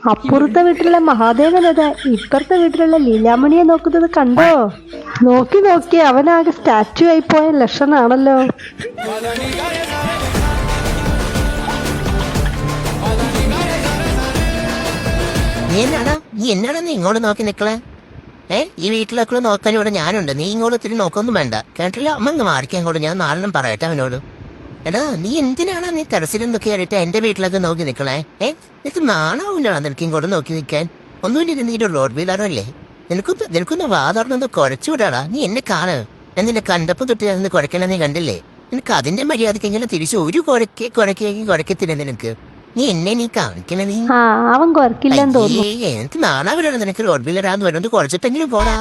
അപ്പുറത്തെ വീട്ടിലുള്ള മഹാദേവനത ഇപ്പുറത്തെ വീട്ടിലുള്ള ലീലാമണിയെ നോക്കുന്നത് കണ്ടോ? നോക്കി നോക്കി അവനാകെ സ്റ്റാച്ചു ആയി പോയ ലക്ഷണാണല്ലോ. നീ എന്നാടാ നീ ഇങ്ങോട്ട് നോക്കി നിക്കളെ? ഈ വീട്ടിലൊക്കെ നോക്കാൻ ഇവിടെ ഞാനുണ്ട്. നീ ഇങ്ങോട്ട് ഇത്തിരി നോക്കൊന്നും വേണ്ട, കേട്ടില്ല? അമ്മ മാറിക്കാൻ അങ്ങോട്ട്, ഞാൻ നാലെണ്ണം പറയട്ടെ അവനോട്. എടാ നീ എന്തിനാണ് നീ ടെറസിലൊക്കെ കയറിയിട്ട് എന്റെ വീട്ടിലൊക്കെ നോക്കി നിക്കളേ? നിനക്ക് നാണാവില്ല നിനക്ക് ഇങ്ങോട്ട് നോക്കി നിൽക്കാൻ? ഒന്നുമില്ല, നീ ഒരു റോഡ് വീലറോ അല്ലേ? നിനക്കൊന്ന് വാതർന്നൊന്ന് കുഴച്ചുവിടാടാ. നീ എന്നെ കാണ്, ഞാൻ നിന്നെ കണ്ടപ്പോ തൊട്ട് ഞാൻ കുഴക്കണ നീ കണ്ടില്ലേ? നിനക്ക് അതിന്റെ മര്യാദക്ക് ഇങ്ങനെ തിരിച്ചു ഒരു കുഴക്കത്തില്ല നിനക്ക്. നീ എന്നെ നീ കാണിക്കണ നീ. അവൻ കുറക്കില്ലെന്ന് തോന്നുന്നു. എനിക്ക് നാണാവില്ലാണ് നിനക്ക് റോഡ് വീലറാന്ന് വരുന്നത്. കുറച്ചിട്ടെങ്കിലും പോടാ.